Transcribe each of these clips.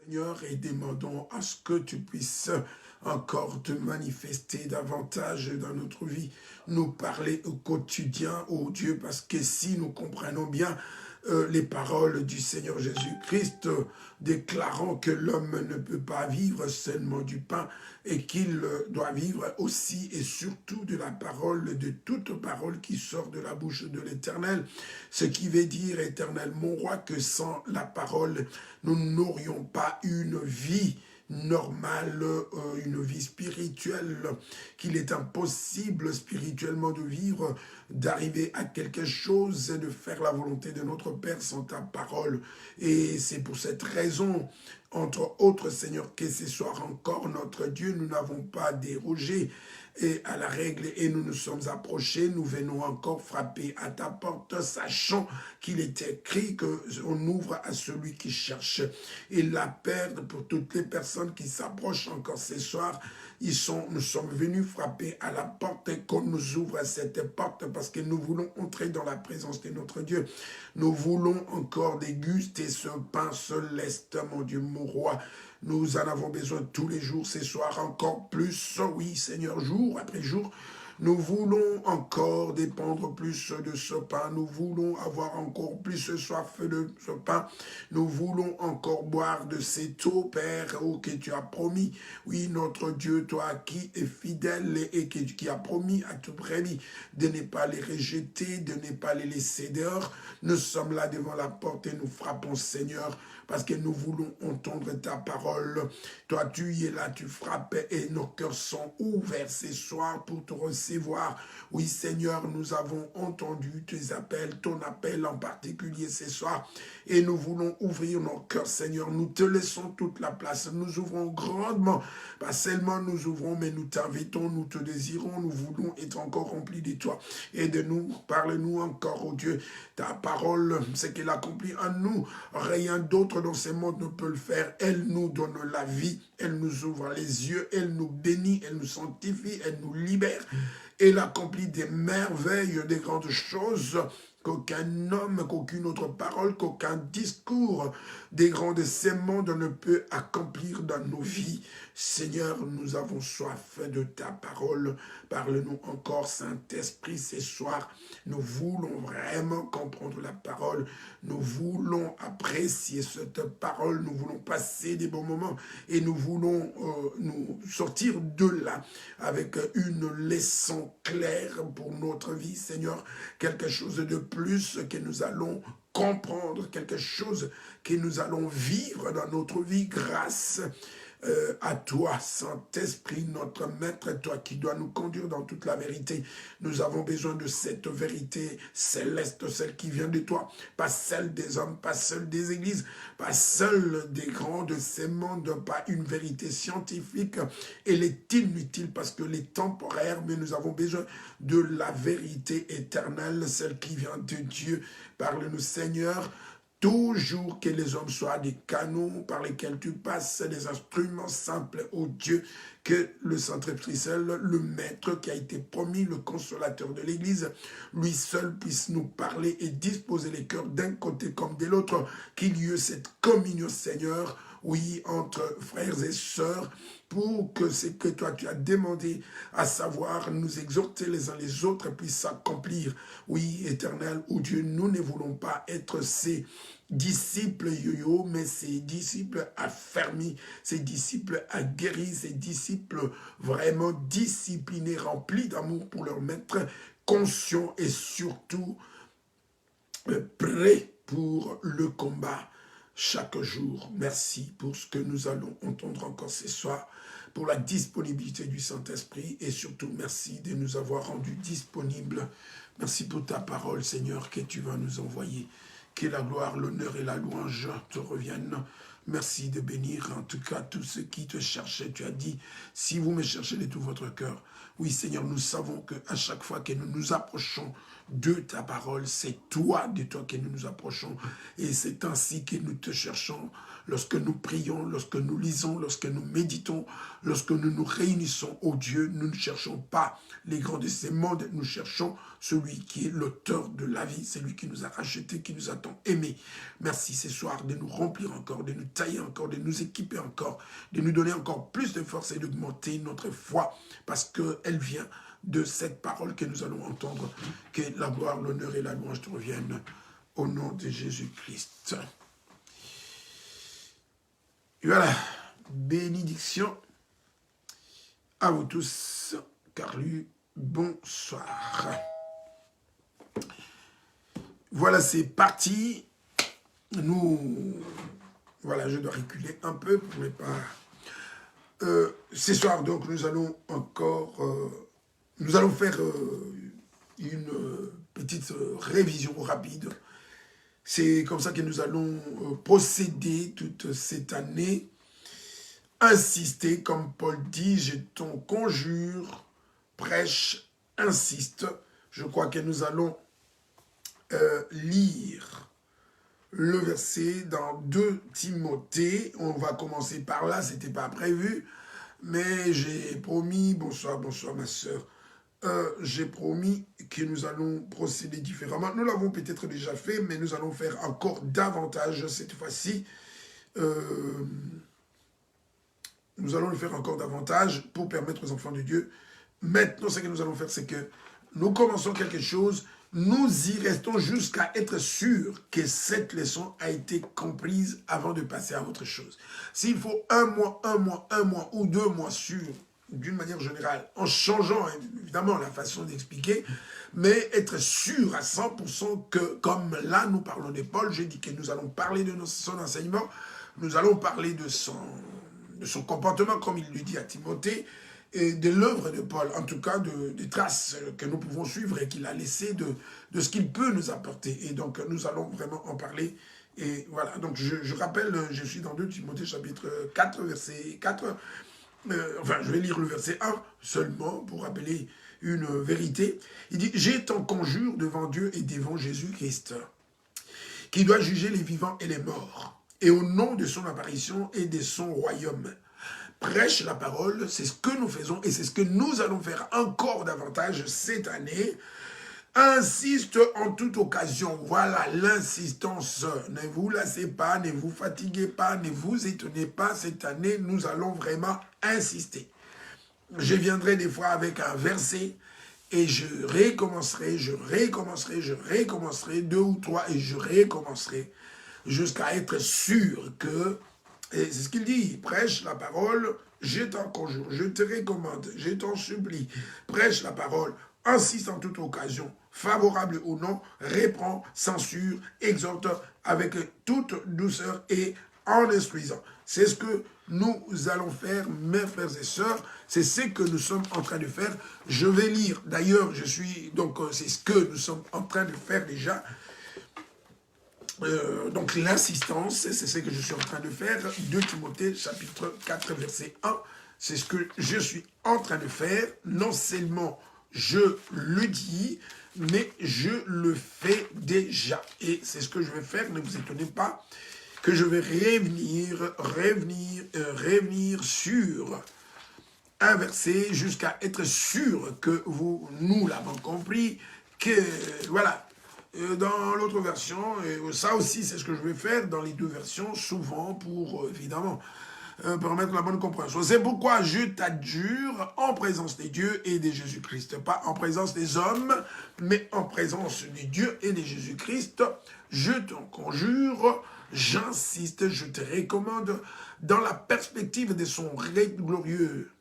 Seigneur, et demandons à ce que tu puisses encore te manifester davantage dans notre vie, nous parler au quotidien, oh Dieu, parce que si nous comprenons bien les paroles du Seigneur Jésus-Christ, déclarant que l'homme ne peut pas vivre seulement du pain et qu'il doit vivre aussi et surtout de la parole, de toute parole qui sort de la bouche de l'Éternel. Ce qui veut dire, Éternel, mon roi, que sans la parole, nous n'aurions pas une vie normale, une vie spirituelle, qu'il est impossible spirituellement de vivre, d'arriver à quelque chose et de faire la volonté de notre Père sans ta parole. Et c'est pour cette raison, entre autres, Seigneur, que ce soir encore, notre Dieu, nous n'avons pas dérogé et à la règle et nous nous sommes approchés, nous venons encore frapper à ta porte, sachant qu'il est écrit qu'on ouvre à celui qui cherche. Et la perdre pour toutes les personnes qui s'approchent encore ce soir, nous sommes venus frapper à la porte et qu'on nous ouvre cette porte parce que nous voulons entrer dans la présence de notre Dieu. Nous voulons encore déguster ce pain céleste, mon Dieu, mon roi. Nous en avons besoin tous les jours, ce soir encore plus, oui Seigneur, jour après jour. Nous voulons encore dépendre plus de ce pain. Nous voulons avoir encore plus soif de ce pain. Nous voulons encore boire de cette eau, Père, oh, que tu as promis. Oui, notre Dieu, toi qui es fidèle et qui a promis à tout brebis de ne pas les rejeter, de ne pas les laisser dehors. Nous sommes là devant la porte et nous frappons, Seigneur, parce que nous voulons entendre ta parole. Toi, tu y es là, tu frappes et nos cœurs sont ouverts ce soir pour te recevoir. Oui, Seigneur, nous avons entendu tes appels, ton appel en particulier ce soir. Et nous voulons ouvrir nos cœurs, Seigneur. Nous te laissons toute la place. Nous ouvrons grandement. Pas seulement nous ouvrons, mais nous t'invitons, nous te désirons. Nous voulons être encore remplis de toi. Et de nous, parle-nous encore, oh Dieu. Ta parole, ce qu'elle accomplit en nous. Rien d'autre dans ce monde ne peut le faire. Elle nous donne la vie. Elle nous ouvre les yeux. Elle nous bénit. Elle nous sanctifie. Elle nous libère. Elle accomplit des merveilles, des grandes choses qu'aucun homme, qu'aucune autre parole, qu'aucun discours des grands de ce monde ne peut accomplir dans nos vies. Seigneur, nous avons soif de ta parole. Parle-nous encore, Saint-Esprit, ce soir. Nous voulons vraiment comprendre la parole. Nous voulons apprécier cette parole. Nous voulons passer des bons moments. Et nous voulons nous sortir de là avec une leçon claire pour notre vie, Seigneur. Quelque chose de plus que nous allons comprendre, quelque chose que nous allons vivre dans notre vie grâce à toi, Saint-Esprit, notre Maître, toi qui dois nous conduire dans toute la vérité. Nous avons besoin de cette vérité céleste, celle qui vient de toi, pas celle des hommes, pas celle des églises, pas celle des grands de ces mondes, pas une vérité scientifique. Elle est inutile parce qu'elle est temporaire, mais nous avons besoin de la vérité éternelle, celle qui vient de Dieu. Parle-nous, Seigneur. Toujours que les hommes soient des canaux par lesquels tu passes, des instruments simples, ô Dieu, que le Saint-Esprit seul, le Maître qui a été promis, le consolateur de l'Église, lui seul puisse nous parler et disposer les cœurs d'un côté comme de l'autre, qu'il y ait cette communion, Seigneur, oui, entre frères et sœurs, pour que ce que toi tu as demandé, à savoir nous exhorter les uns les autres, puisse s'accomplir. Oui, Éternel, ô Dieu, nous ne voulons pas être ces disciples yo-yo, mais ces disciples affermis, ces disciples aguerris, ces disciples vraiment disciplinés, remplis d'amour pour leur maître, conscients et surtout prêts pour le combat chaque jour. Merci pour ce que nous allons entendre encore ce soir, pour la disponibilité du Saint-Esprit et surtout merci de nous avoir rendus disponibles. Merci pour ta parole, Seigneur, que tu vas nous envoyer. Que la gloire, l'honneur et la louange te reviennent. Merci de bénir en tout cas tous ceux qui te cherchaient. Tu as dit, si vous me cherchez de tout votre cœur. Oui, Seigneur, nous savons qu'à chaque fois que nous nous approchons de ta parole. C'est toi, de toi que nous nous approchons. Et c'est ainsi que nous te cherchons. Lorsque nous prions, lorsque nous lisons, lorsque nous méditons, lorsque nous nous réunissons, ô Dieu, nous ne cherchons pas les grands de ces mondes, nous cherchons celui qui est l'auteur de la vie, celui qui nous a rachetés, qui nous a tant aimés. Merci ce soir de nous remplir encore, de nous tailler encore, de nous équiper encore, de nous donner encore plus de force et d'augmenter notre foi, parce qu'elle vient de cette parole que nous allons entendre. Que la gloire, l'honneur et la louange te reviennent au nom de Jésus-Christ. Voilà, bénédiction à vous tous, Carlu, bonsoir. Voilà, c'est parti. Voilà, je dois reculer un peu pour ne pas... ce soir, donc, nous allons faire une petite révision rapide. C'est comme ça que nous allons procéder toute cette année. Insister, comme Paul dit, je t'en conjure, prêche, insiste. Je crois que nous allons lire le verset dans 2 Timothée. On va commencer par là, ce n'était pas prévu, mais j'ai promis, bonsoir ma soeur, j'ai promis que nous allons procéder différemment. Nous l'avons peut-être déjà fait, mais nous allons faire encore davantage cette fois-ci. Nous allons le faire encore davantage pour permettre aux enfants de Dieu. Maintenant, ce que nous allons faire, c'est que nous commençons quelque chose, nous y restons jusqu'à être sûrs que cette leçon a été comprise avant de passer à autre chose. S'il faut un mois ou 2 mois sur, d'une manière générale, en changeant évidemment la façon d'expliquer, mais être sûr à 100% que, comme là nous parlons de Paul, j'ai dit que nous allons parler de son enseignement, nous allons parler de son comportement, comme il lui dit à Timothée, et de l'œuvre de Paul, en tout cas des traces que nous pouvons suivre et qu'il a laissées de ce qu'il peut nous apporter. Et donc nous allons vraiment en parler. Et voilà, donc je rappelle, je suis dans 2 Timothée chapitre 4, verset 4. Enfin, je vais lire le verset 1 seulement pour rappeler une vérité. Il dit « J'ai t'en conjure devant Dieu et devant Jésus-Christ, qui doit juger les vivants et les morts, et au nom de son apparition et de son royaume. Prêche la parole, c'est ce que nous faisons et c'est ce que nous allons faire encore davantage cette année. Insiste en toute occasion. Voilà l'insistance. Ne vous lassez pas, ne vous fatiguez pas, ne vous étonnez pas. Cette année, nous allons vraiment insister. Je viendrai des fois avec un verset et je recommencerai 2 ou 3 et je recommencerai jusqu'à être sûr que, et c'est ce qu'il dit, prêche la parole, je t'en conjure, je te recommande, je t'en supplie, prêche la parole, insiste en toute occasion, favorable ou non, reprend, censure, exhorte avec toute douceur et en instruisant. C'est ce que nous allons faire, mes frères et sœurs, c'est ce que nous sommes en train de faire. Je vais lire, d'ailleurs, c'est ce que nous sommes en train de faire déjà. Donc l'insistance, c'est ce que je suis en train de faire. 2 Timothée chapitre 4 verset 1, c'est ce que je suis en train de faire. Non seulement je le dis, mais je le fais déjà. Et c'est ce que je vais faire, ne vous étonnez pas, que je vais revenir sur un verset jusqu'à être sûr que nous l'avons compris, que voilà. Dans l'autre version, et ça aussi c'est ce que je vais faire dans les 2 versions, souvent pour évidemment permettre la bonne compréhension. C'est pourquoi je t'adjure en présence des dieux et de Jésus-Christ, pas en présence des hommes, mais en présence des dieux et de Jésus-Christ, je t'en conjure, j'insiste, je te recommande, dans la perspective de son glorieux,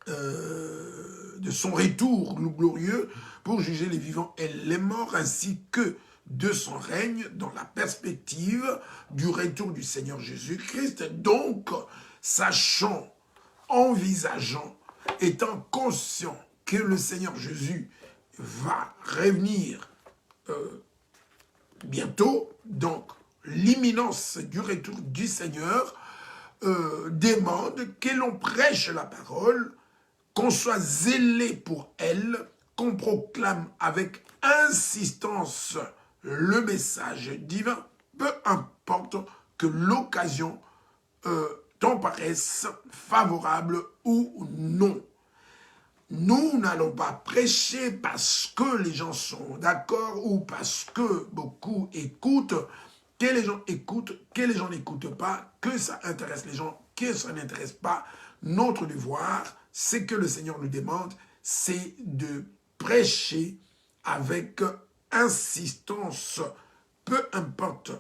de son retour glorieux pour juger les vivants et les morts, ainsi que de son règne dans la perspective du retour du Seigneur Jésus-Christ. Donc, sachant, envisageant, étant conscient que le Seigneur Jésus va revenir bientôt, donc l'imminence du retour du Seigneur demande que l'on prêche la parole, qu'on soit zélé pour elle, qu'on proclame avec insistance le message divin, peu importe que l'occasion t'en paraisse favorable ou non. Nous n'allons pas prêcher parce que les gens sont d'accord ou parce que beaucoup écoutent, que les gens écoutent, que les gens n'écoutent pas, que ça intéresse les gens, que ça n'intéresse pas. Notre devoir, c'est que le Seigneur nous demande, c'est de prêcher avec insistance, peu importe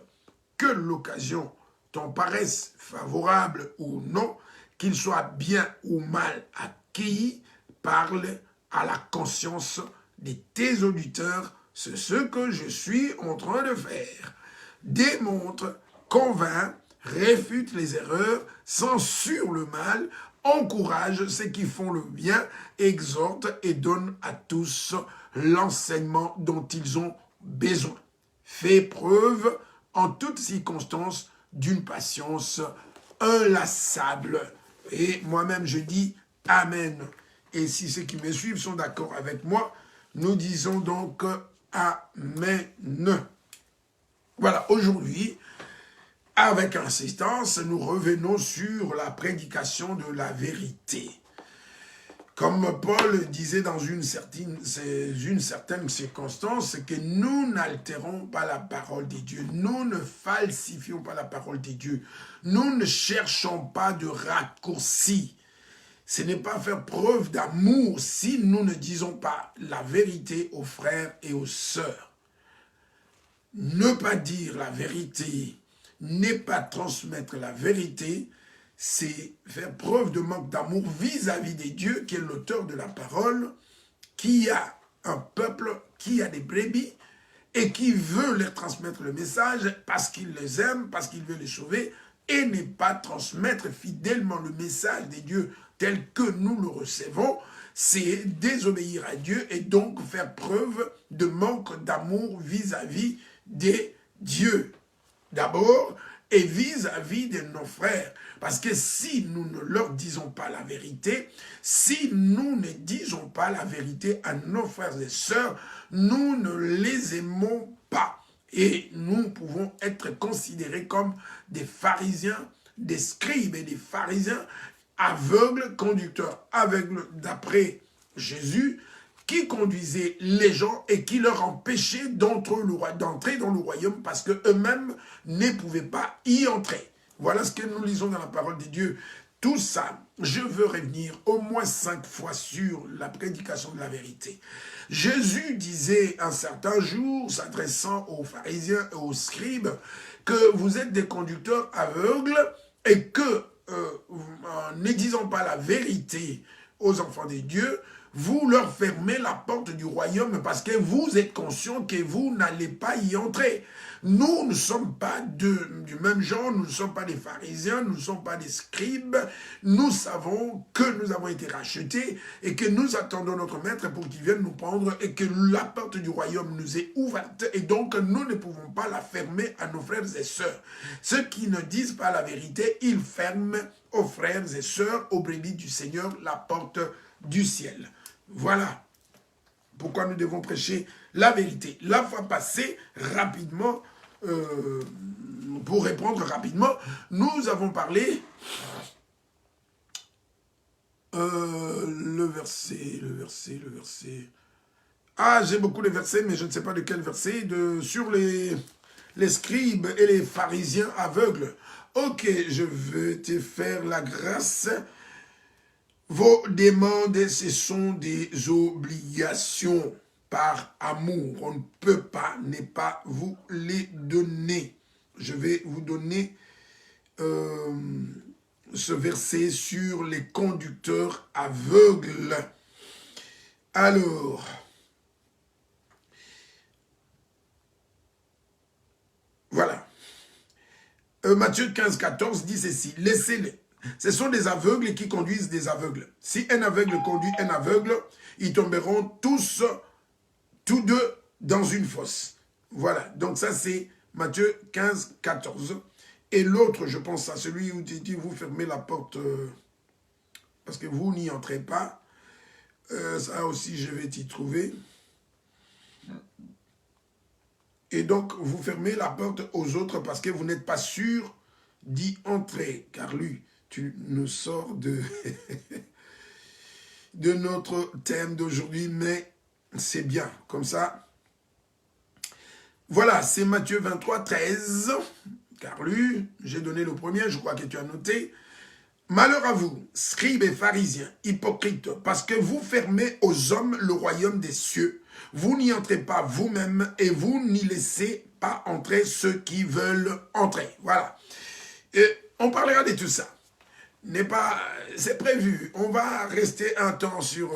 que l'occasion t'en paraisse favorable ou non, qu'il soit bien ou mal accueilli, parle à la conscience de tes auditeurs, c'est ce que je suis en train de faire. Démontre, convainc, réfute les erreurs, censure le mal, encourage ceux qui font le bien, exhorte et donne à tous l'enseignement dont ils ont besoin. Fais preuve en toutes circonstances d'une patience inlassable. Et moi-même je dis Amen. Et si ceux qui me suivent sont d'accord avec moi, nous disons donc Amen. Voilà, aujourd'hui, avec insistance, nous revenons sur la prédication de la vérité. Comme Paul disait dans une certaine circonstance, que nous n'altérons pas la parole de Dieu, nous ne falsifions pas la parole de Dieu, nous ne cherchons pas de raccourcis. Ce n'est pas faire preuve d'amour si nous ne disons pas la vérité aux frères et aux sœurs. Ne pas dire la vérité, n'est pas transmettre la vérité, c'est faire preuve de manque d'amour vis-à-vis de Dieu, qui est l'auteur de la parole, qui a un peuple, qui a des brebis, et qui veut leur transmettre le message parce qu'il les aime, parce qu'il veut les sauver, et ne pas transmettre fidèlement le message de Dieu tel que nous le recevons, c'est désobéir à Dieu et donc faire preuve de manque d'amour vis-à-vis des dieux. D'abord, et vis-à-vis de nos frères. Parce que si nous ne leur disons pas la vérité, si nous ne disons pas la vérité à nos frères et sœurs, nous ne les aimons pas. Et nous pouvons être considérés comme des pharisiens, des scribes et des pharisiens aveugles, conducteurs aveugles d'après Jésus, qui conduisaient les gens et qui leur empêchaient d'entrer dans le royaume parce qu'eux-mêmes ne pouvaient pas y entrer. Voilà ce que nous lisons dans la parole de Dieu. Tout ça, je veux revenir au moins 5 fois sur la prédication de la vérité. Jésus disait un certain jour, s'adressant aux pharisiens et aux scribes, que vous êtes des conducteurs aveugles et que, en ne disant pas la vérité aux enfants de Dieu, vous leur fermez la porte du royaume parce que vous êtes conscients que vous n'allez pas y entrer. Nous ne sommes pas du même genre, nous ne sommes pas des pharisiens, nous ne sommes pas des scribes. Nous savons que nous avons été rachetés et que nous attendons notre maître pour qu'il vienne nous prendre et que la porte du royaume nous est ouverte et donc nous ne pouvons pas la fermer à nos frères et sœurs. Ceux qui ne disent pas la vérité, ils ferment aux frères et sœurs, aux brebis du Seigneur, la porte du ciel. Voilà pourquoi nous devons prêcher la vérité. La fois passée, rapidement, pour répondre rapidement, nous avons parlé le verset. Ah, j'ai beaucoup de versets, mais je ne sais pas de quel verset, sur les scribes et les pharisiens aveugles. Ok, je veux te faire la grâce. Vos demandes, ce sont des obligations par amour. On ne peut pas ne pas vous les donner. Je vais vous donner ce verset sur les conducteurs aveugles. Alors, voilà. Matthieu 15, 14 dit ceci. Laissez-les. Ce sont des aveugles qui conduisent des aveugles. Si un aveugle conduit un aveugle, ils tomberont tous deux, dans une fosse. Voilà, donc ça c'est Matthieu 15, 14. Et l'autre, je pense à celui où tu dis, vous fermez la porte parce que vous n'y entrez pas. Ça aussi, je vais t'y trouver. Et donc, vous fermez la porte aux autres parce que vous n'êtes pas sûr d'y entrer. Car lui, tu nous sors de, de notre thème d'aujourd'hui, mais c'est bien. Comme ça, voilà, c'est Matthieu 23, 13. Car lui, j'ai donné le premier, je crois que tu as noté. Malheur à vous, scribes et pharisiens, hypocrites, parce que vous fermez aux hommes le royaume des cieux. Vous n'y entrez pas vous-même et vous n'y laissez pas entrer ceux qui veulent entrer. Voilà. Et on parlera de tout ça. C'est prévu. On va rester un temps sur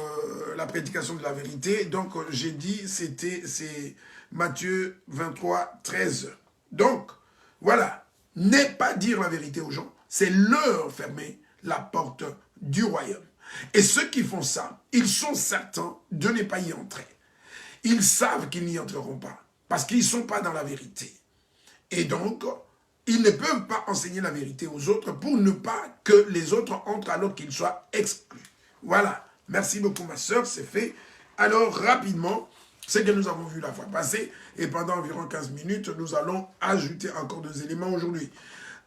la prédication de la vérité. Donc, j'ai dit, c'est Matthieu 23, 13. Donc, voilà. N'est pas dire la vérité aux gens, c'est leur fermer la porte du royaume. Et ceux qui font ça, ils sont certains de ne pas y entrer. Ils savent qu'ils n'y entreront pas, parce qu'ils ne sont pas dans la vérité. Et donc, ils ne peuvent pas enseigner la vérité aux autres pour ne pas que les autres entrent alors qu'ils soient exclus. Voilà. Merci beaucoup, ma sœur, c'est fait. Alors, rapidement, ce que nous avons vu la fois passée, et pendant environ 15 minutes, nous allons ajouter encore 2 éléments aujourd'hui.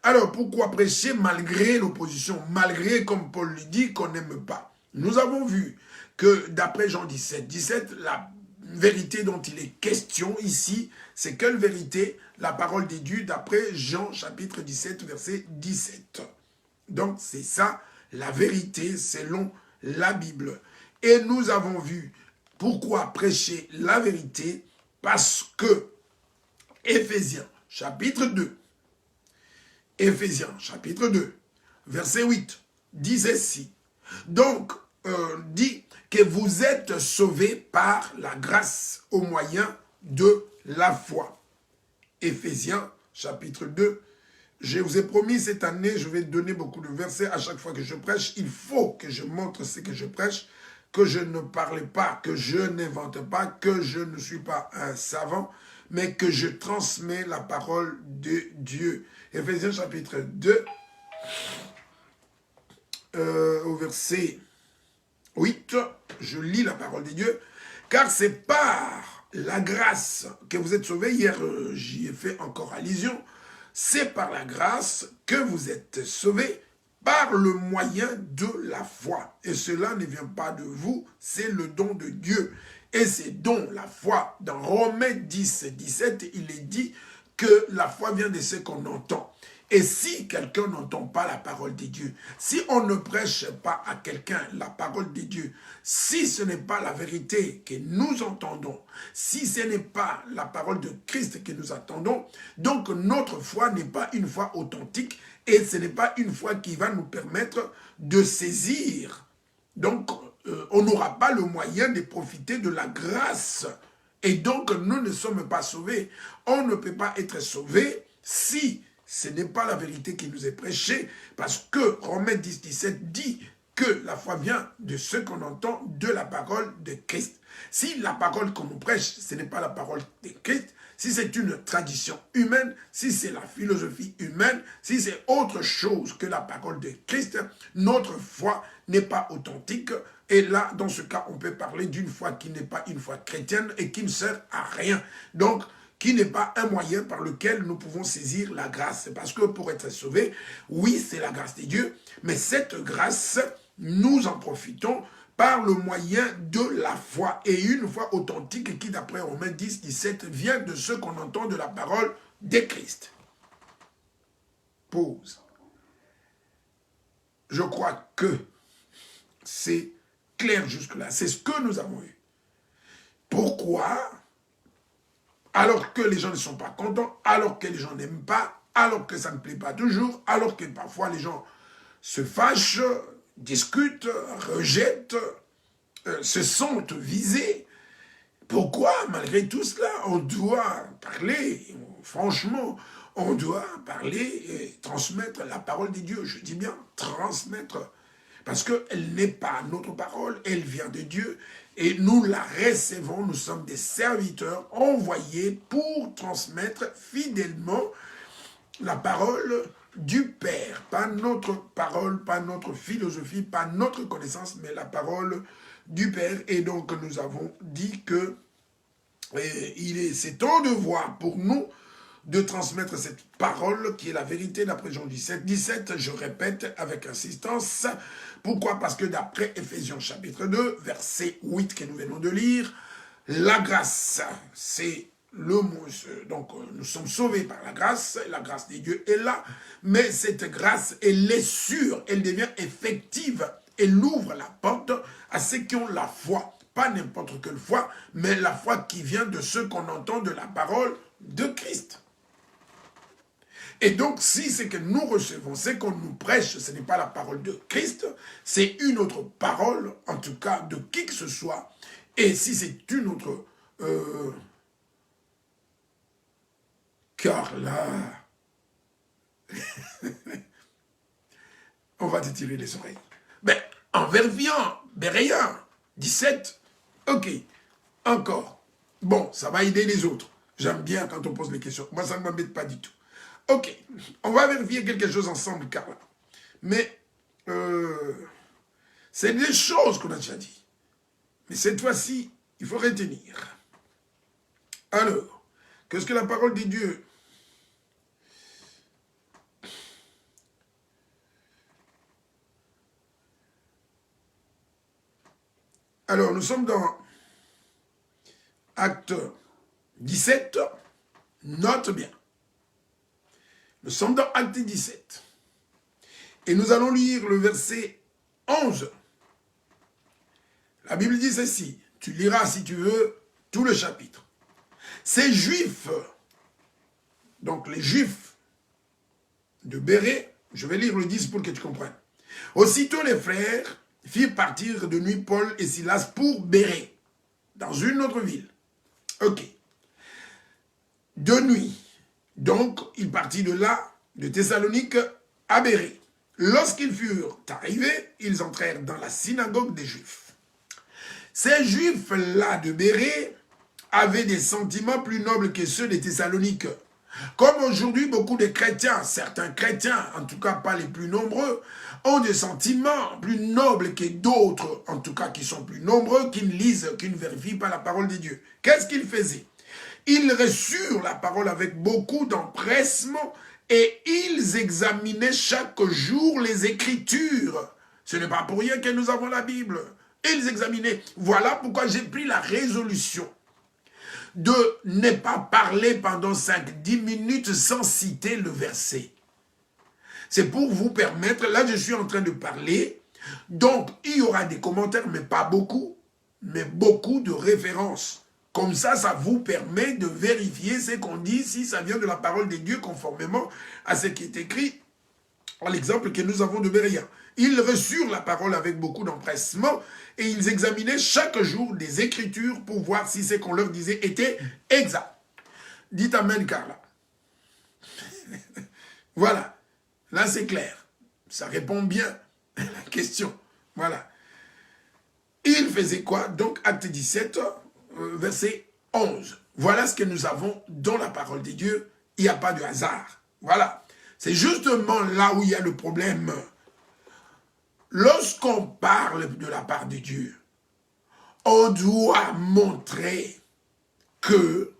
Alors, pourquoi prêcher malgré l'opposition, malgré, comme Paul le dit, qu'on n'aime pas? Nous avons vu que d'après Jean 17, la vérité dont il est question ici, c'est quelle vérité? La parole des dieux d'après Jean chapitre 17, verset 17. Donc, c'est ça, la vérité selon la Bible. Et nous avons vu pourquoi prêcher la vérité, parce que Éphésiens chapitre 2, Éphésiens chapitre 2, verset 8, dit ceci. Donc, dit que vous êtes sauvés par la grâce au moyen de la foi. Éphésiens chapitre 2. Je vous ai promis cette année, je vais donner beaucoup de versets à chaque fois que je prêche. Il faut que je montre ce que je prêche, que je ne parle pas, que je n'invente pas, que je ne suis pas un savant, mais que je transmets la parole de Dieu. Éphésiens chapitre 2, au verset 8, je lis la parole de Dieu. Car c'est par la grâce que vous êtes sauvés. Hier, j'y ai fait encore allusion. C'est par la grâce que vous êtes sauvés par le moyen de la foi. Et cela ne vient pas de vous, c'est le don de Dieu. Et c'est don, la foi. Dans Romains 10, 17, il est dit que la foi vient de ce qu'on entend. Et si quelqu'un n'entend pas la parole de Dieu, si on ne prêche pas à quelqu'un la parole de Dieu, si ce n'est pas la vérité que nous entendons, si ce n'est pas la parole de Christ que nous attendons, donc notre foi n'est pas une foi authentique et ce n'est pas une foi qui va nous permettre de saisir. Donc, on n'aura pas le moyen de profiter de la grâce. Et donc, nous ne sommes pas sauvés. On ne peut pas être sauvé si ce n'est pas la vérité qui nous est prêchée, parce que Romains 10, 17 dit que la foi vient de ce qu'on entend de la parole de Christ. Si la parole qu'on nous prêche, ce n'est pas la parole de Christ, si c'est une tradition humaine, si c'est la philosophie humaine, si c'est autre chose que la parole de Christ, notre foi n'est pas authentique. Et là, dans ce cas, on peut parler d'une foi qui n'est pas une foi chrétienne et qui ne sert à rien. Donc, qui n'est pas un moyen par lequel nous pouvons saisir la grâce. Parce que pour être sauvés, oui, c'est la grâce de Dieu, mais cette grâce, nous en profitons par le moyen de la foi. Et une foi authentique qui, d'après Romains 10, 17, vient de ce qu'on entend de la parole de Christ. Pause. Je crois que c'est clair jusque-là. C'est ce que nous avons eu. Pourquoi ? Alors que les gens ne sont pas contents, alors que les gens n'aiment pas, alors que ça ne plaît pas toujours, alors que parfois les gens se fâchent, discutent, rejettent, se sentent visés. Pourquoi, malgré tout cela, on doit parler, franchement, on doit parler et transmettre la parole de Dieu. Je dis bien transmettre, parce qu'elle n'est pas notre parole, elle vient de Dieu. Et nous la recevons, nous sommes des serviteurs envoyés pour transmettre fidèlement la parole du Père. Pas notre parole, pas notre philosophie, pas notre connaissance, mais la parole du Père. Et donc, nous avons dit que c'est ton devoir pour nous de transmettre cette parole qui est la vérité d'après Jean 17. 17, je répète avec insistance. Pourquoi? Parce que d'après Éphésiens chapitre 2, verset 8 que nous venons de lire, la grâce, c'est le mot. Donc, nous sommes sauvés par la grâce de Dieu est là, mais cette grâce, elle est sûre, elle devient effective, elle ouvre la porte à ceux qui ont la foi. Pas n'importe quelle foi, mais la foi qui vient de ceux qu'on entend de la parole de Christ. Et donc, si c'est que nous recevons, c'est qu'on nous prêche, ce n'est pas la parole de Christ, c'est une autre parole, en tout cas de qui que ce soit. Et si c'est une autre... car là... on va te tirer les oreilles. Mais en vérifiant, Béréen, 17, ok, encore. Bon, ça va aider les autres. J'aime bien quand on pose les questions. Moi, ça ne m'embête pas du tout. Ok, on va vérifier quelque chose ensemble, Carla. Mais, c'est des choses qu'on a déjà dit. Mais cette fois-ci, il faut retenir. Alors, qu'est-ce que la parole de Dieu? Alors, nous sommes dans Acte 17, note bien. Nous sommes dans Acte 17. Et nous allons lire le verset 11. La Bible dit ceci. Tu liras, si tu veux, tout le chapitre. Ces Juifs, donc les Juifs de Bérée, je vais lire le 10 pour que tu comprennes. Aussitôt les frères firent partir de nuit Paul et Silas pour Bérée, dans une autre ville. Ok. De nuit. Donc, il partit de là, de Thessalonique à Bérée. Lorsqu'ils furent arrivés, ils entrèrent dans la synagogue des Juifs. Ces Juifs-là de Bérée avaient des sentiments plus nobles que ceux des Thessaloniques. Comme aujourd'hui, beaucoup de chrétiens, certains chrétiens, en tout cas pas les plus nombreux, ont des sentiments plus nobles que d'autres, en tout cas qui sont plus nombreux, qui ne lisent, qui ne vérifient pas la parole de Dieu. Qu'est-ce qu'ils faisaient? Ils reçurent la parole avec beaucoup d'empressement et ils examinaient chaque jour les Écritures. Ce n'est pas pour rien que nous avons la Bible. Ils examinaient. Voilà pourquoi j'ai pris la résolution de ne pas parler pendant 5-10 minutes sans citer le verset. C'est pour vous permettre, là je suis en train de parler, donc il y aura des commentaires, mais pas beaucoup, mais beaucoup de références. Comme ça, ça vous permet de vérifier ce qu'on dit, si ça vient de la parole de Dieu, conformément à ce qui est écrit, à l'exemple que nous avons de Béréen. Ils reçurent la parole avec beaucoup d'empressement et ils examinaient chaque jour des Écritures pour voir si ce qu'on leur disait était exact. Dites Amen, Carla. Voilà. Là, c'est clair. Ça répond bien à la question. Voilà. Il faisait quoi? Donc, acte 17, verset 11. Voilà ce que nous avons dans la parole de Dieu. Il n'y a pas de hasard. Voilà. C'est justement là où il y a le problème. Lorsqu'on parle de la part de Dieu, on doit montrer que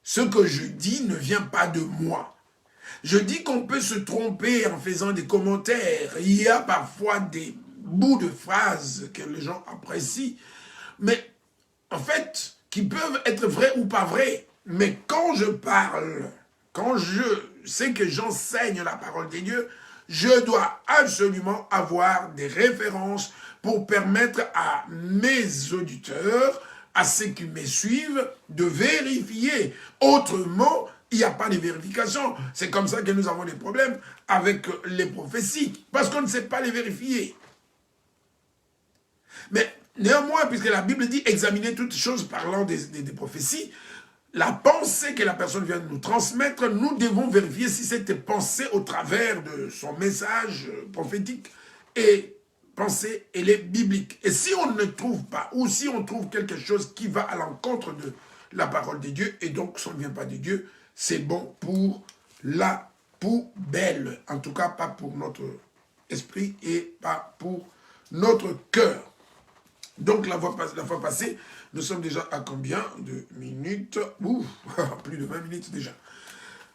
ce que je dis ne vient pas de moi. Je dis qu'on peut se tromper en faisant des commentaires. Il y a parfois des bouts de phrases que les gens apprécient, mais en fait, qui peuvent être vrais ou pas vrais. Mais quand je parle, quand je sais que j'enseigne la parole de Dieu, je dois absolument avoir des références pour permettre à mes auditeurs, à ceux qui me suivent, de vérifier. Autrement, il n'y a pas de vérification. C'est comme ça que nous avons des problèmes avec les prophéties, parce qu'on ne sait pas les vérifier. Mais néanmoins, puisque la Bible dit examiner toutes choses parlant des prophéties, la pensée que la personne vient de nous transmettre, nous devons vérifier si cette pensée au travers de son message prophétique est pensée, elle est biblique. Et si on ne trouve pas, ou si on trouve quelque chose qui va à l'encontre de la parole de Dieu, et donc ça ne vient pas de Dieu, c'est bon pour la poubelle. En tout cas, pas pour notre esprit et pas pour notre cœur. Donc la fois passée, nous sommes déjà à combien de minutes? Ouh, plus de 20 minutes déjà.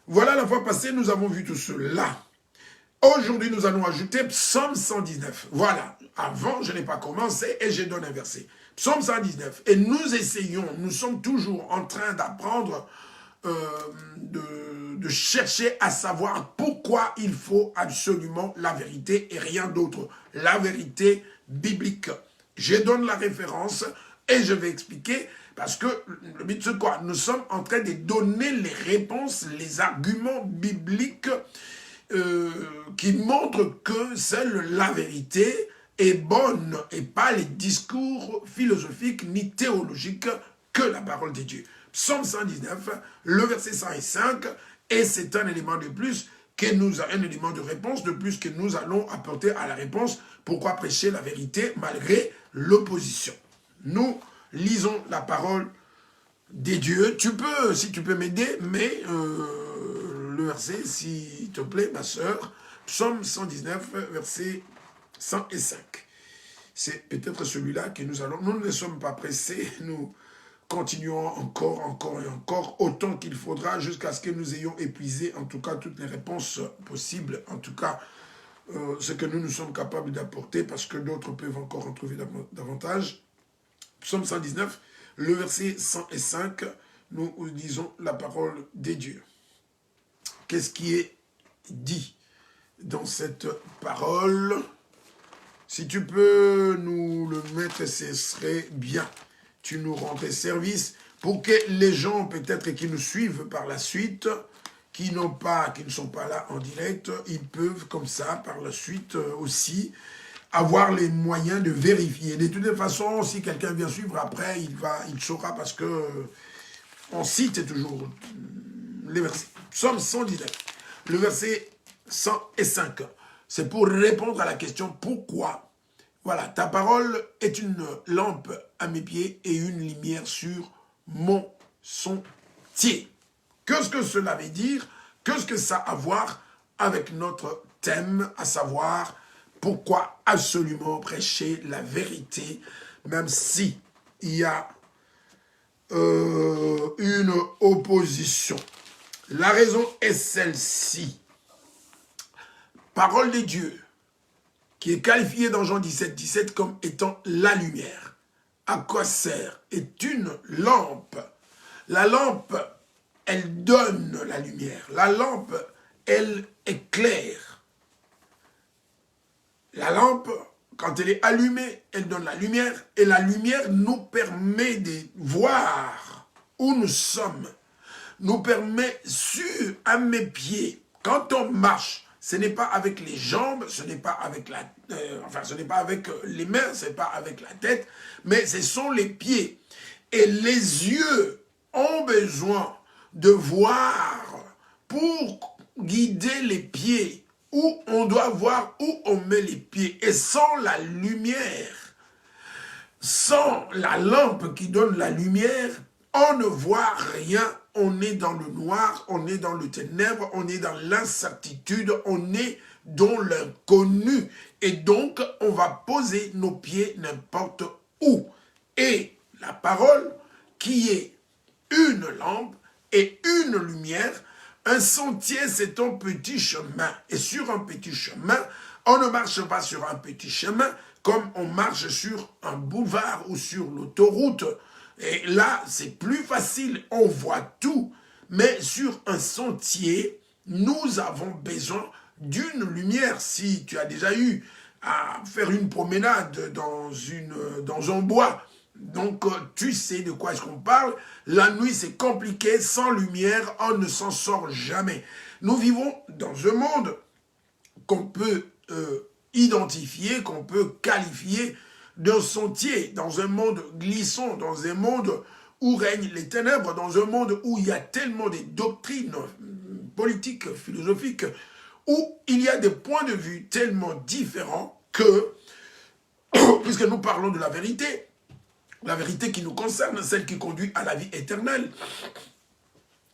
Voilà, la fois passée, nous avons vu tout cela. Aujourd'hui, nous allons ajouter Psaume 119. Voilà, avant, je n'ai pas commencé et je donne un verset. Psaume 119. Et nous essayons, nous sommes toujours en train d'apprendre, de chercher à savoir pourquoi il faut absolument la vérité et rien d'autre. La vérité biblique. Je donne la référence et je vais expliquer parce que le but c'est quoi? Nous sommes en train de donner les réponses, les arguments bibliques qui montrent que seule la vérité est bonne et pas les discours philosophiques ni théologiques que la parole de Dieu. Psaume 119, le verset 105, et c'est un élément de plus un élément de réponse de plus que nous allons apporter à la réponse. Pourquoi prêcher la vérité malgré l'opposition? Nous lisons la parole des dieux. Tu peux, si tu peux m'aider, mais le verset, s'il te plaît, ma sœur, Psaume 119, verset 105. C'est peut-être celui-là que nous allons... Nous ne sommes pas pressés, nous continuons encore et encore, autant qu'il faudra, jusqu'à ce que nous ayons épuisé, en tout cas, toutes les réponses possibles, en tout cas, ce que nous sommes capables d'apporter, parce que d'autres peuvent encore en trouver davantage. Psaume 119, le verset 105, nous lisons la parole des dieux. Qu'est-ce qui est dit dans cette parole? Si tu peux nous le mettre, ce serait bien. Tu nous rendrais service pour que les gens, peut-être, qui nous suivent par la suite, qui ne sont pas là en direct, ils peuvent, comme ça, par la suite aussi, avoir les moyens de vérifier. De toute façon, si quelqu'un vient suivre après, il saura parce que on cite toujours les versets. Psaume 119, le verset 105. C'est pour répondre à la question pourquoi. Voilà, ta parole est une lampe à mes pieds et une lumière sur mon sentier. Qu'est-ce que cela veut dire? Qu'est-ce que ça a à voir avec notre thème, à savoir pourquoi absolument prêcher la vérité, même si il y a une opposition. La raison est celle-ci. Parole de Dieu, qui est qualifiée dans Jean 17, 17 comme étant la lumière. À quoi sert? Est une lampe. La lampe, elle donne la lumière. La lampe, elle éclaire. La lampe, quand elle est allumée, elle donne la lumière. Et la lumière nous permet de voir où nous sommes. Nous permet à mes pieds, quand on marche, ce n'est pas avec les jambes, ce n'est pas avec ce n'est pas avec les mains, ce n'est pas avec la tête, mais ce sont les pieds. Et les yeux ont besoin de voir pour guider les pieds, où on doit voir où on met les pieds. Et sans la lumière, sans la lampe qui donne la lumière, on ne voit rien, on est dans le noir, on est dans le ténèbre, on est dans l'incertitude, on est dans l'inconnu. Et donc, on va poser nos pieds n'importe où. Et la parole, qui est une lampe et une lumière, un sentier, c'est un petit chemin. Et sur un petit chemin, on ne marche pas sur un petit chemin comme on marche sur un boulevard ou sur l'autoroute. Et là, c'est plus facile, on voit tout. Mais sur un sentier, nous avons besoin d'une lumière. Si tu as déjà eu à faire une promenade dans un bois, donc tu sais de quoi est-ce qu'on parle. La nuit, c'est compliqué. Sans lumière, on ne s'en sort jamais. Nous vivons dans un monde qu'on peut identifier, qu'on peut qualifier d'un sentier, dans un monde glissant, dans un monde où règnent les ténèbres, dans un monde où il y a tellement de doctrines politiques, philosophiques, où il y a des points de vue tellement différents que, puisque nous parlons de la vérité qui nous concerne, celle qui conduit à la vie éternelle.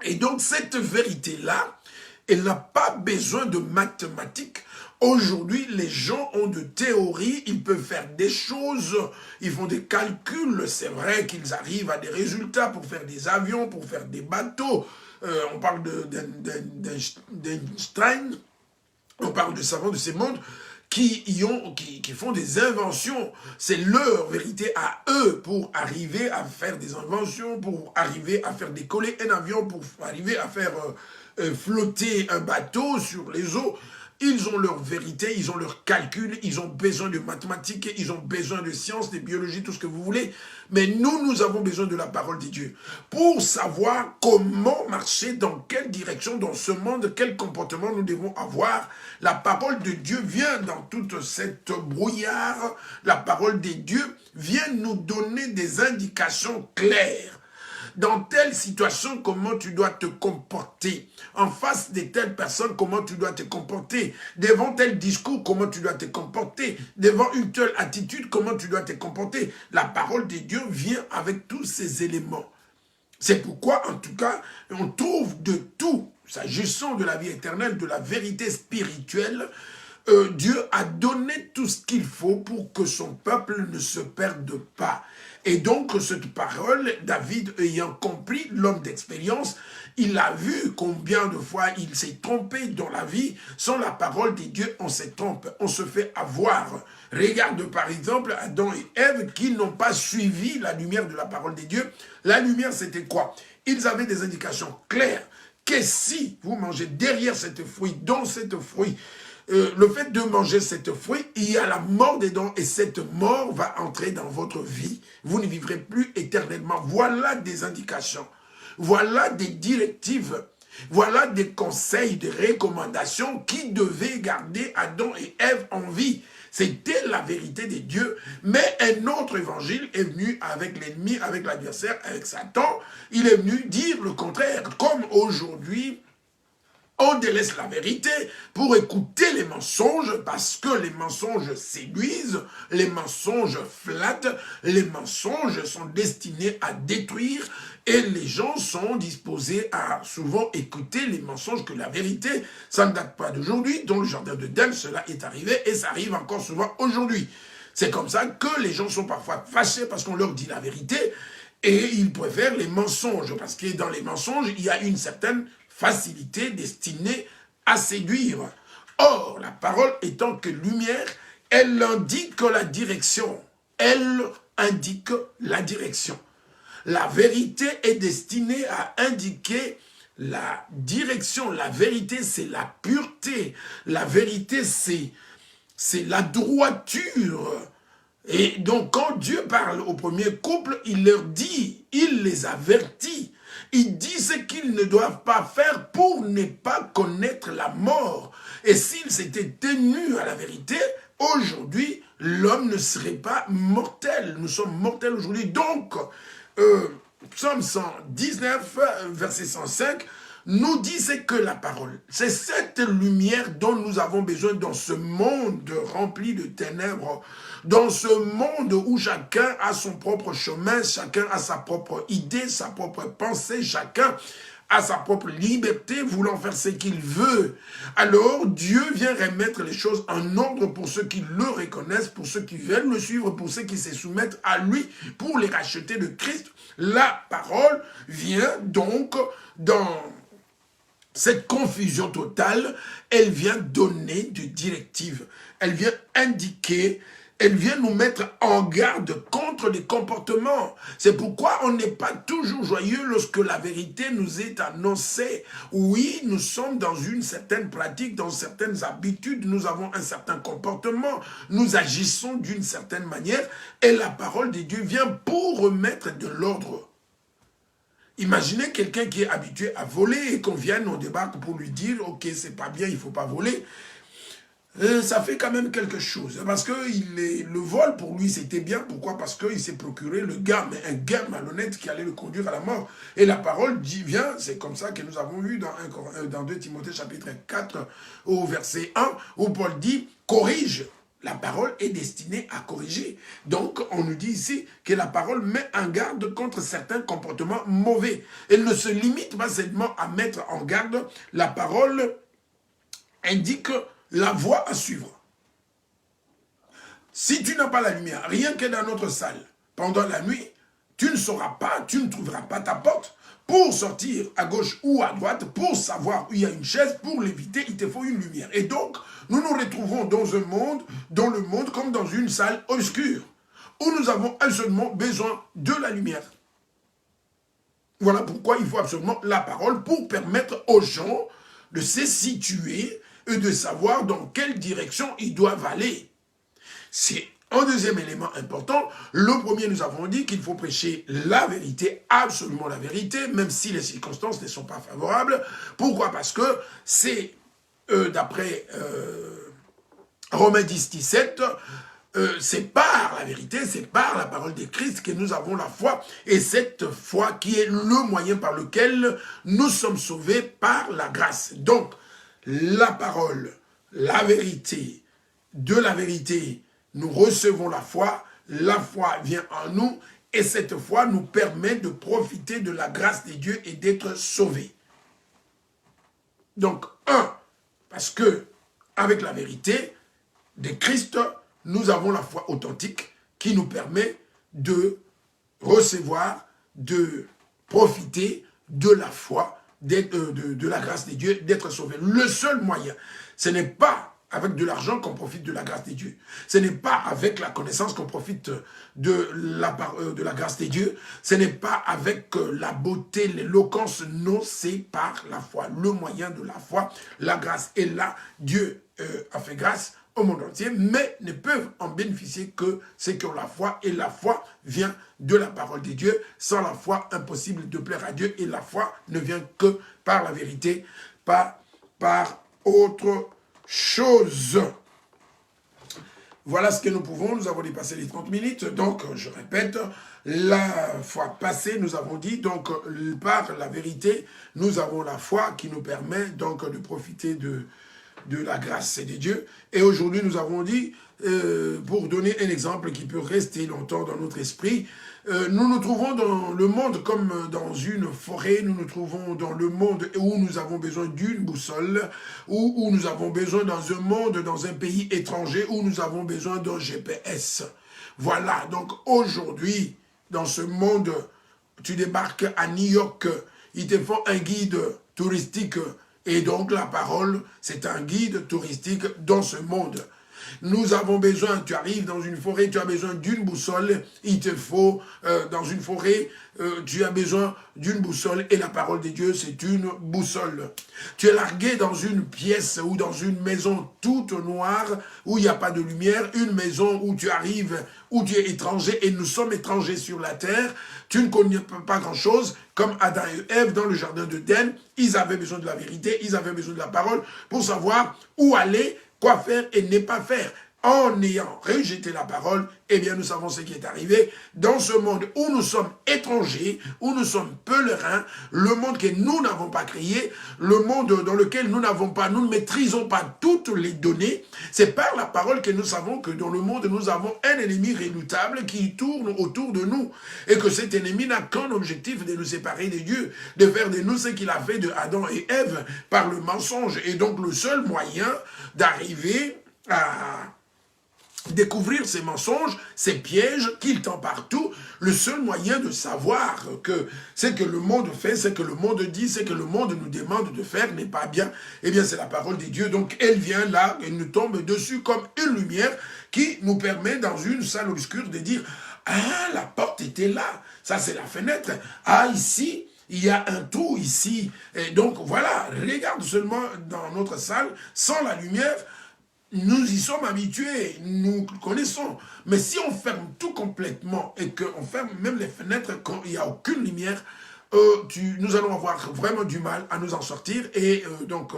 Et donc cette vérité-là, elle n'a pas besoin de mathématiques. Aujourd'hui, les gens ont de théories, ils peuvent faire des choses, ils font des calculs. C'est vrai qu'ils arrivent à des résultats pour faire des avions, pour faire des bateaux. On parle d'Einstein, on parle de savants de ces mondes qui font des inventions. C'est leur vérité à eux pour arriver à faire des inventions, pour arriver à faire décoller un avion, pour arriver à faire flotter un bateau sur les eaux. Ils ont leur vérité, ils ont leurs calculs, ils ont besoin de mathématiques, ils ont besoin de sciences, de biologie, tout ce que vous voulez. Mais nous avons besoin de la parole de Dieu pour savoir comment marcher, dans quelle direction, dans ce monde, quel comportement nous devons avoir. La parole de Dieu vient dans toute cette brouillard. La parole de Dieu vient nous donner des indications claires. Dans telle situation, comment tu dois te comporter. En face de telle personne, comment tu dois te comporter. Devant tel discours, comment tu dois te comporter. Devant une telle attitude, comment tu dois te comporter. La parole de Dieu vient avec tous ces éléments. C'est pourquoi, en tout cas, on trouve de tout, s'agissant de la vie éternelle, de la vérité spirituelle. Dieu a donné tout ce qu'il faut pour que son peuple ne se perde pas. Et donc, cette parole, David ayant compris, l'homme d'expérience, il a vu combien de fois il s'est trompé dans la vie. Sans la parole de Dieu, on se trompe, on se fait avoir. Regarde par exemple Adam et Ève qui n'ont pas suivi la lumière de la parole de Dieu. La lumière, c'était quoi? Ils avaient des indications claires que si vous mangez derrière cette fruit, dans cette fruit, le fait de manger cette fruit, il y a la mort dedans et cette mort va entrer dans votre vie. Vous ne vivrez plus éternellement. Voilà des indications. Voilà des directives. Voilà des conseils, des recommandations qui devaient garder Adam et Ève en vie. C'était la vérité de Dieu. Mais un autre évangile est venu avec l'ennemi, avec l'adversaire, avec Satan. Il est venu dire le contraire. Comme aujourd'hui, on délaisse la vérité pour écouter les mensonges parce que les mensonges séduisent, les mensonges flattent, les mensonges sont destinés à détruire et les gens sont disposés à souvent écouter les mensonges que la vérité. Ça ne date pas d'aujourd'hui. Dans le jardin d'Éden, cela est arrivé et ça arrive encore souvent aujourd'hui. C'est comme ça que les gens sont parfois fâchés parce qu'on leur dit la vérité et ils préfèrent les mensonges parce que dans les mensonges, il y a une certaine facilité destinée à séduire. Or, la parole étant que lumière, elle indique la direction. Elle indique la direction. La vérité est destinée à indiquer la direction. La vérité, c'est la pureté. La vérité, c'est la droiture. Et donc, quand Dieu parle au premier couple, il leur dit, il les avertit. Il dit ce qu'ils ne doivent pas faire pour ne pas connaître la mort. Et s'ils s'étaient tenus à la vérité, aujourd'hui, l'homme ne serait pas mortel. Nous sommes mortels aujourd'hui. Donc, Psaume 119, verset 105, nous dit c'est que la parole. C'est cette lumière dont nous avons besoin dans ce monde rempli de ténèbres, dans ce monde où chacun a son propre chemin, chacun a sa propre idée, sa propre pensée, chacun a sa propre liberté, voulant faire ce qu'il veut. Alors Dieu vient remettre les choses en ordre pour ceux qui le reconnaissent, pour ceux qui veulent le suivre, pour ceux qui se soumettent à lui, pour les racheter de Christ. La parole vient donc dans cette confusion totale, elle vient donner des directives, elle vient indiquer, elle vient nous mettre en garde contre des comportements. C'est pourquoi on n'est pas toujours joyeux lorsque la vérité nous est annoncée. Oui, nous sommes dans une certaine pratique, dans certaines habitudes, nous avons un certain comportement, nous agissons d'une certaine manière, et la parole de Dieu vient pour remettre de l'ordre. Imaginez quelqu'un qui est habitué à voler et qu'on vienne, on débarque pour lui dire « Ok, c'est pas bien, il ne faut pas voler ». Ça fait quand même quelque chose. Parce que le vol, pour lui, c'était bien. Pourquoi? Parce qu'il s'est procuré le gain, mais un gain malhonnête qui allait le conduire à la mort. Et la parole dit, vient, c'est comme ça que nous avons vu dans 2 Timothée chapitre 4 au verset 1, où Paul dit, corrige. La parole est destinée à corriger. Donc, on nous dit ici que la parole met en garde contre certains comportements mauvais. Elle ne se limite pas seulement à mettre en garde. La parole indique la voie à suivre. Si tu n'as pas la lumière, rien que dans notre salle, pendant la nuit, tu ne sauras pas, tu ne trouveras pas ta porte. Pour sortir à gauche ou à droite, pour savoir où il y a une chaise, pour l'éviter, il te faut une lumière. Et donc, nous nous retrouvons dans un monde, dans le monde comme dans une salle obscure, où nous avons absolument besoin de la lumière. Voilà pourquoi il faut absolument la parole pour permettre aux gens de se situer et de savoir dans quelle direction ils doivent aller. C'est un deuxième élément important. Le premier, nous avons dit qu'il faut prêcher la vérité, absolument la vérité, même si les circonstances ne sont pas favorables. Pourquoi? Parce que c'est, d'après Romains 10, 17, c'est par la vérité, c'est par la parole de Christ que nous avons la foi. Et cette foi qui est le moyen par lequel nous sommes sauvés par la grâce. Donc, la parole, la vérité, de la vérité, nous recevons la foi vient en nous, et cette foi nous permet de profiter de la grâce de Dieu et d'être sauvés. Donc, parce que, avec la vérité de Christ, nous avons la foi authentique qui nous permet de recevoir, de profiter de la foi, de la grâce de Dieu, d'être sauvés. Le seul moyen, ce n'est pas avec de l'argent qu'on profite de la grâce de Dieu. Ce n'est pas avec la connaissance qu'on profite de la grâce de Dieu. Ce n'est pas avec la beauté, l'éloquence. Non, c'est par la foi. Le moyen de la foi, la grâce est là. Dieu a fait grâce au monde entier, mais ne peuvent en bénéficier que ceux qui ont la foi. Et la foi vient de la parole de Dieu. Sans la foi, impossible de plaire à Dieu. Et la foi ne vient que par la vérité, pas par autre chose. Voilà ce que nous pouvons. Nous avons dépassé les 30 minutes. Donc, je répète, la fois passée, nous avons dit, donc, par la vérité, nous avons la foi qui nous permet donc de profiter de la grâce de Dieu. Et aujourd'hui, nous avons dit, pour donner un exemple qui peut rester longtemps dans notre esprit, nous nous trouvons dans le monde comme dans une forêt, nous nous trouvons dans le monde où nous avons besoin d'une boussole, où nous avons besoin dans un monde, dans un pays étranger, où nous avons besoin d'un GPS. Voilà, donc aujourd'hui, dans ce monde, tu débarques à New York, ils te font un guide touristique, et donc la parole, c'est un guide touristique dans ce monde. Nous avons besoin, tu arrives dans une forêt, tu as besoin d'une boussole, il te faut, dans une forêt, tu as besoin d'une boussole, et la parole de Dieu, c'est une boussole. Tu es largué dans une pièce ou dans une maison toute noire, où il n'y a pas de lumière, une maison où tu arrives, où tu es étranger, et nous sommes étrangers sur la terre, tu ne connais pas grand-chose, comme Adam et Ève dans le jardin d'Éden, ils avaient besoin de la vérité, ils avaient besoin de la parole, pour savoir où aller, quoi faire et ne pas faire. En ayant rejeté la parole, eh bien nous savons ce qui est arrivé. Dans ce monde où nous sommes étrangers, où nous sommes pèlerins, le monde que nous n'avons pas créé, le monde dans lequel nous ne maîtrisons pas toutes les données, c'est par la parole que nous savons que dans le monde nous avons un ennemi redoutable qui tourne autour de nous. Et que cet ennemi n'a qu'un objectif de nous séparer de Dieu, de faire de nous ce qu'il a fait de Adam et Ève par le mensonge. Et donc le seul moyen d'arriver à découvrir ces mensonges, ces pièges qu'il tend partout, le seul moyen de savoir que ce que le monde fait, ce que le monde dit, ce que le monde nous demande de faire n'est pas bien, eh bien c'est la parole de Dieu. Donc elle vient là, elle nous tombe dessus comme une lumière qui nous permet dans une salle obscure de dire « Ah, la porte était là, ça c'est la fenêtre, ah ici ». Il y a un trou ici. Et donc, voilà, regarde seulement dans notre salle, sans la lumière, nous y sommes habitués, nous connaissons. Mais si on ferme tout complètement et qu'on ferme même les fenêtres quand il n'y a aucune lumière, nous allons avoir vraiment du mal à nous en sortir. Et donc,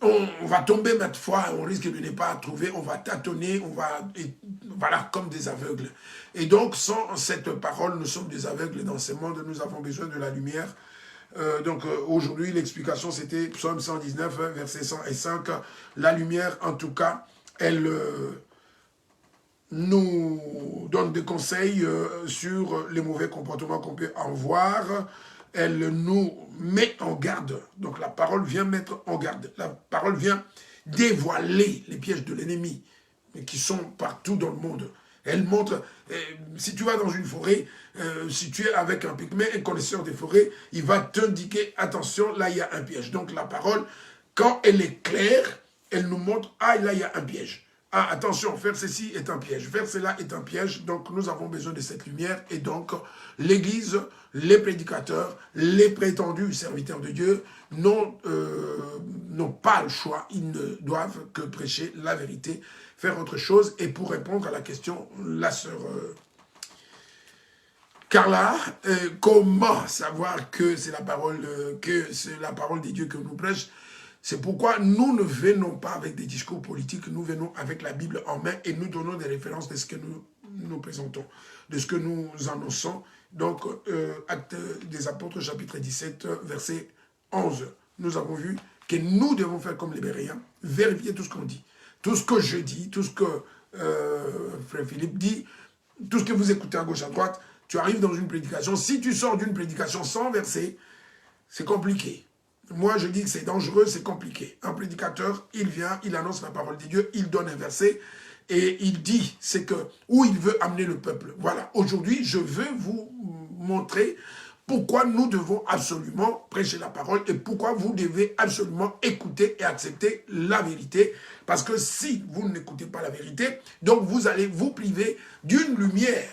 on va tomber maintes fois, on risque de ne pas trouver, on va tâtonner, voilà, comme des aveugles. Et donc, sans cette parole, nous sommes des aveugles dans ce monde, nous avons besoin de la lumière. Aujourd'hui, l'explication, c'était Psaume 119, versets 105. La lumière, en tout cas, elle nous donne des conseils sur les mauvais comportements qu'on peut avoir. Elle nous met en garde. Donc la parole vient mettre en garde. La parole vient dévoiler les pièges de l'ennemi, qui sont partout dans le monde. Elle montre, si tu vas dans une forêt, si tu es avec un pygmée, un connaisseur des forêts, il va t'indiquer, attention, là il y a un piège. Donc la parole, quand elle est claire, elle nous montre, ah là il y a un piège. Ah attention, faire ceci est un piège, faire cela est un piège. Donc nous avons besoin de cette lumière. Et donc l'Église, les prédicateurs, les prétendus serviteurs de Dieu n'ont pas le choix. Ils ne doivent que prêcher la vérité, faire autre chose. Et pour répondre à la question, la sœur Carla, comment savoir que c'est la parole des dieux que nous prêche? C'est pourquoi nous ne venons pas avec des discours politiques, nous venons avec la Bible en main et nous donnons des références de ce que nous présentons, de ce que nous annonçons. Donc, Actes des Apôtres, chapitre 17, verset 11. Nous avons vu que nous devons faire comme les Béréens, vérifier tout ce qu'on dit. Tout ce que je dis, tout ce que Frère Philippe dit, tout ce que vous écoutez à gauche, à droite, tu arrives dans une prédication. Si tu sors d'une prédication sans verset, c'est compliqué. Moi, je dis que c'est dangereux, c'est compliqué. Un prédicateur, il vient, il annonce la parole de Dieu, il donne un verset et il dit c'est que où il veut amener le peuple. Voilà, aujourd'hui, je veux vous montrer pourquoi nous devons absolument prêcher la parole et pourquoi vous devez absolument écouter et accepter la vérité. Parce que si vous n'écoutez pas la vérité, donc vous allez vous priver d'une lumière.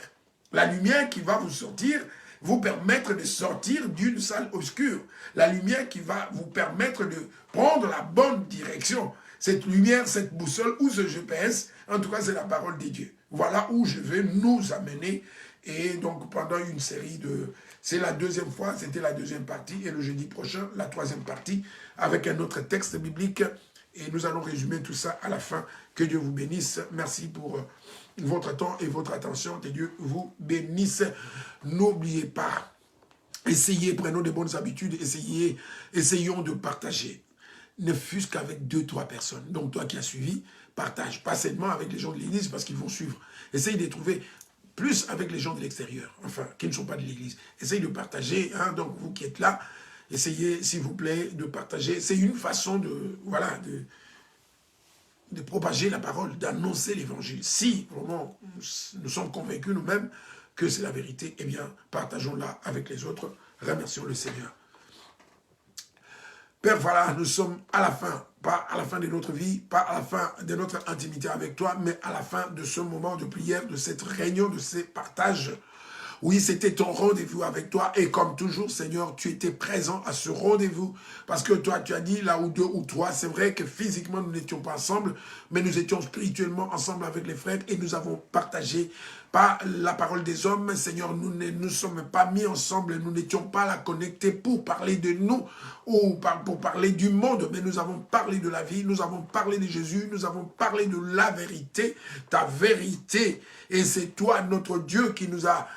La lumière qui va vous sortir, vous permettre de sortir d'une salle obscure. La lumière qui va vous permettre de prendre la bonne direction. Cette lumière, cette boussole ou ce GPS, en tout cas, c'est la parole de Dieu. Voilà où je vais nous amener. Et donc, pendant une série de... C'est la deuxième fois, c'était la deuxième partie. Et le jeudi prochain, la troisième partie, avec un autre texte biblique. Et nous allons résumer tout ça à la fin. Que Dieu vous bénisse. Merci pour votre temps et votre attention. Que Dieu vous bénisse. N'oubliez pas, essayez, prenons de bonnes habitudes, essayons de partager. Ne fût-ce qu'avec 2-3 personnes. Donc toi qui as suivi, partage. Pas seulement avec les gens de l'église parce qu'ils vont suivre. Essaye de trouver plus avec les gens de l'extérieur, enfin, qui ne sont pas de l'église. Essaye de partager, hein, donc vous qui êtes là, essayez, s'il vous plaît, de partager. C'est une façon de, voilà, de propager la parole, d'annoncer l'évangile. Si vraiment nous sommes convaincus nous-mêmes que c'est la vérité, eh bien, partageons-la avec les autres. Remercions le Seigneur. Père, voilà, nous sommes à la fin, pas à la fin de notre vie, pas à la fin de notre intimité avec toi, mais à la fin de ce moment de prière, de cette réunion, de ces partages. Oui, c'était ton rendez-vous avec toi. Et comme toujours, Seigneur, tu étais présent à ce rendez-vous. Parce que toi, tu as dit, là où 2 ou 3, c'est vrai que physiquement, nous n'étions pas ensemble, mais nous étions spirituellement ensemble avec les frères et nous avons partagé pas la parole des hommes. Seigneur, nous ne nous sommes pas mis ensemble, nous n'étions pas là connectés pour parler de nous ou pour parler du monde, mais nous avons parlé de la vie, nous avons parlé de Jésus, nous avons parlé de la vérité, ta vérité. Et c'est toi, notre Dieu, qui nous a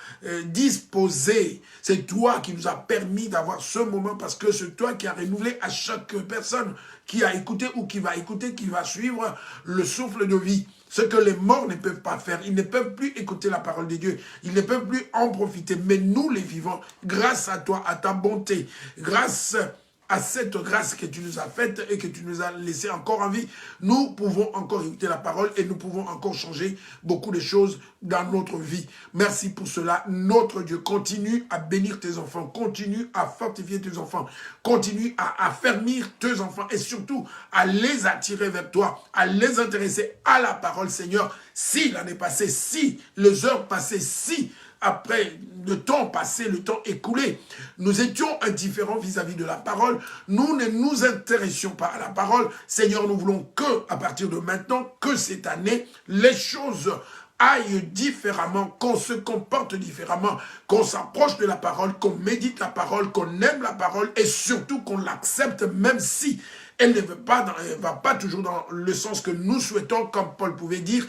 disposé. C'est toi qui nous a permis d'avoir ce moment parce que c'est toi qui as renouvelé à chaque personne qui a écouté ou qui va écouter, qui va suivre le souffle de vie. Ce que les morts ne peuvent pas faire. Ils ne peuvent plus écouter la parole de Dieu. Ils ne peuvent plus en profiter. Mais nous, les vivants, grâce à toi, à ta bonté, grâce à cette grâce que tu nous as faite et que tu nous as laissé encore en vie, nous pouvons encore écouter la parole et nous pouvons encore changer beaucoup de choses dans notre vie. Merci pour cela. Notre Dieu, continue à bénir tes enfants, continue à fortifier tes enfants, continue à affermir tes enfants et surtout à les attirer vers toi, à les intéresser à la parole, Seigneur. Si l'année passée, si les heures passées, si après le temps passé, le temps écoulé, nous étions indifférents vis-à-vis de la parole, nous ne nous intéressions pas à la parole. Seigneur, nous voulons que, à partir de maintenant, que cette année, les choses aillent différemment, qu'on se comporte différemment, qu'on s'approche de la parole, qu'on médite la parole, qu'on aime la parole et surtout qu'on l'accepte même si elle ne va pas toujours dans le sens que nous souhaitons, comme Paul pouvait dire,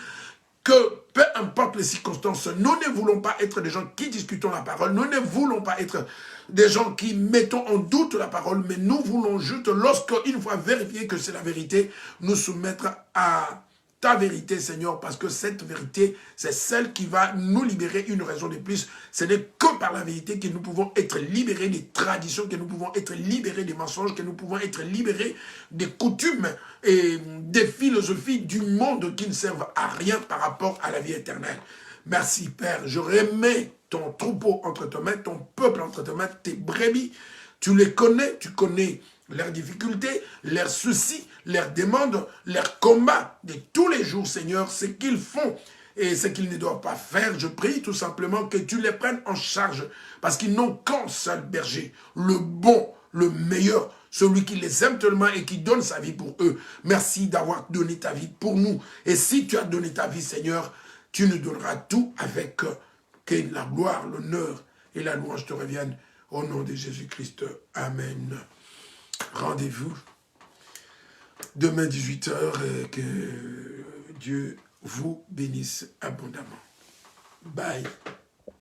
que peu importe les circonstances, nous ne voulons pas être des gens qui discutons la parole, nous ne voulons pas être des gens qui mettons en doute la parole, mais nous voulons juste, lorsqu'une fois vérifié que c'est la vérité, nous soumettre à ta vérité, Seigneur, parce que cette vérité, c'est celle qui va nous libérer une raison de plus. Ce n'est que par la vérité que nous pouvons être libérés des traditions, que nous pouvons être libérés des mensonges, que nous pouvons être libérés des coutumes et des philosophies du monde qui ne servent à rien par rapport à la vie éternelle. Merci, Père. Je remets ton troupeau entre tes mains, ton peuple entre tes mains, tes brebis. Tu les connais, tu connais leurs difficultés, leurs soucis, leurs demandes, leurs combats de tous les jours, Seigneur, ce qu'ils font et ce qu'ils ne doivent pas faire. Je prie tout simplement que tu les prennes en charge parce qu'ils n'ont qu'un seul berger, le bon, le meilleur, celui qui les aime tellement et qui donne sa vie pour eux. Merci d'avoir donné ta vie pour nous. Et si tu as donné ta vie, Seigneur, tu nous donneras tout avec que la gloire, l'honneur et la louange te reviennent. Au nom de Jésus-Christ. Amen. Rendez-vous demain 18h et que Dieu vous bénisse abondamment. Bye.